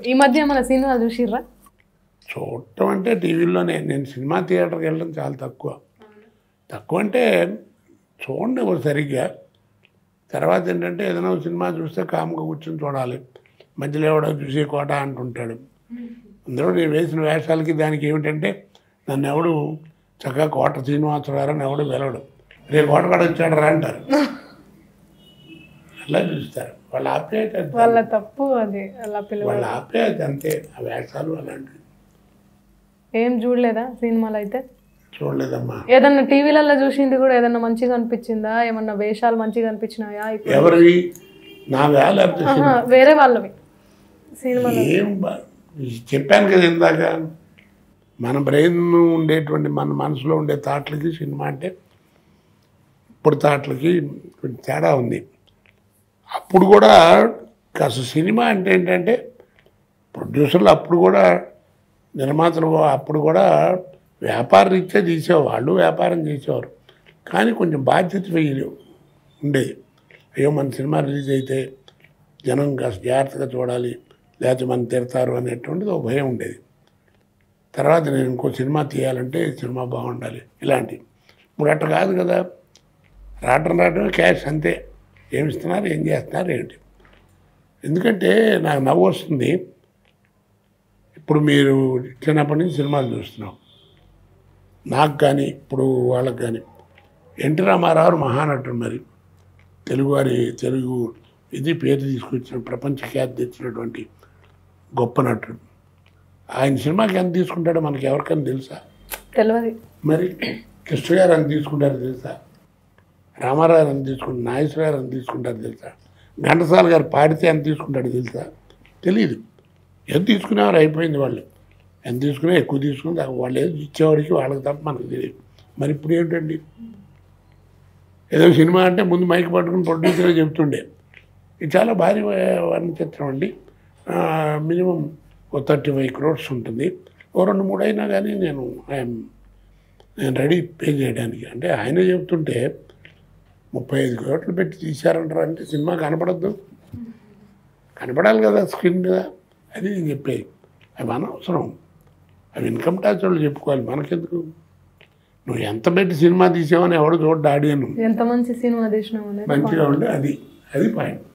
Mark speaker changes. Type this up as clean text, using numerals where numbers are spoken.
Speaker 1: ఈ మధ్య ఏమైనా సినిమాలు చూసిర్రా?
Speaker 2: చూడటం అంటే టీవీలోనే. నేను సినిమా థియేటర్కి వెళ్ళడం చాలా తక్కువ. తక్కువ అంటే చూడండి ఒక సరిగ్గా. తర్వాత ఏంటంటే ఏదైనా సినిమా చూస్తే కామ్గా కూర్చొని చూడాలి. మధ్యలో ఎవడో చూసే కోట అంటుంటాడు. అందులో నేను వేసిన వేషాలకి దానికి ఏమిటంటే నన్ను ఎవడు చక్కగా కోట శ్రీనివాసరావు ఎవడు వెలవడు. రేపు కోట కాడ వచ్చాడు రా అంటారు. అలా చూస్తారు. వాళ్ళ ఆప్యాయత
Speaker 1: వాళ్ళ తప్పు అది అలా
Speaker 2: వాళ్ళ ఆప్యాయత అంతే. ఆ వేషాలు అలాంటివి
Speaker 1: ఏం చూడలేదా సినిమాలు అయితే?
Speaker 2: చూడలేదమ్మా.
Speaker 1: ఏదన్నా టీవీలలో చూసింది కూడా ఏదన్నా మంచిగా అనిపించిందా? ఏమన్నా వేషాలు మంచిగా అనిపించినాయా?
Speaker 2: ఎవరివి? నా వేళ
Speaker 1: వేరే వాళ్ళవి సినిమాలు
Speaker 2: ఏం చెప్పాను కదా ఇందాక, మన బ్రెయిన్ ఉండేటువంటి మన మనసులో ఉండే థాట్లకి సినిమా అంటే ఇప్పుడు థాట్లకి కొంచెం తేడా ఉంది. అప్పుడు కూడా కాస్త సినిమా అంటే ఏంటంటే ప్రొడ్యూసర్లు అప్పుడు కూడా నిర్మాతలు అప్పుడు కూడా వ్యాపార రీత్యా తీసేవాళ్ళు, వ్యాపారం చేసేవారు. కానీ కొంచెం బాధ్యత ఉండేది. అయ్యో మన సినిమా రిలీజ్ అయితే జనం కాస్త జాగ్రత్తగా చూడాలి, లేకపోతే మనం తిడతారు అనేటువంటిది ఒక భయం ఉండేది. తర్వాత నేను ఇంకో సినిమా తీయాలంటే సినిమా బాగుండాలి ఇలాంటివి. ఇప్పుడు అట్లా కాదు కదా, రావటమే క్యాష్ అంతే. ఏమి ఇస్తున్నారు, ఏం చేస్తున్నారు ఏంటి. ఎందుకంటే నాకు నవ్వు వస్తుంది. ఇప్పుడు మీరు చిన్నప్పటి నుంచి సినిమాలు చూస్తున్నాం. నాకు కానీ ఇప్పుడు వాళ్ళకి కానీ ఎన్టీ రామారావు మహానటుడు. మరి తెలుగు ఇది పేరు తీసుకొచ్చిన ప్రపంచ ఖ్యాతి తెచ్చినటువంటి గొప్ప నటుడు. ఆయన సినిమాకి ఎంత తీసుకుంటాడో మనకి ఎవరికైనా తెలుసా?
Speaker 1: తెలియదు.
Speaker 2: మరి కృష్ణ గారు ఎంత తీసుకుంటారో తెలుసా? రామారావు ఎంత తీసుకుంటారు, నాగేశ్వర గారు ఎంత తీసుకుంటారో తెలుసా? ఘంటసాల గారు పాడితే ఎంత తీసుకుంటాడో తెలుసా? తెలియదు. ఎంత తీసుకునేవారు అయిపోయింది. వాళ్ళు ఎంత తీసుకున్నా ఎక్కువ తీసుకుని వాళ్ళు ఏదో ఇచ్చేవాడికి వాళ్ళకి తప్ప మనకు తెలియదు. మరి ఇప్పుడు ఏంటండి, ఏదో సినిమా అంటే ముందు మైక్ పట్టుకుని ప్రొడ్యూసర్గా చెప్తుండే. ఇది చాలా భారీ వర్ణ చిత్రం అండి. మినిమం ఓ 35 crores ఉంటుంది. ఓ 2-3 అయినా కానీ నేను రెడీ పే చేయడానికి. అంటే ఆయనే చెప్తుంటే 35 crores పెట్టి తీశారంటారు అంటే సినిమా కనపడద్దు, కనపడాలి కదా స్క్రీన్ మీద. అది నేను చెప్పేది. అవి అనవసరం. అవి ఇన్కమ్ ట్యాక్స్ వాళ్ళు చెప్పుకోవాలి, మనకెందుకు. నువ్వు ఎంత పెట్టి సినిమా తీసావని ఎవడు చూడ్డా ఆడియను.
Speaker 1: ఎంత మంచి సినిమా తీసినావు
Speaker 2: మంచిగా ఉండే అది పాయింట్.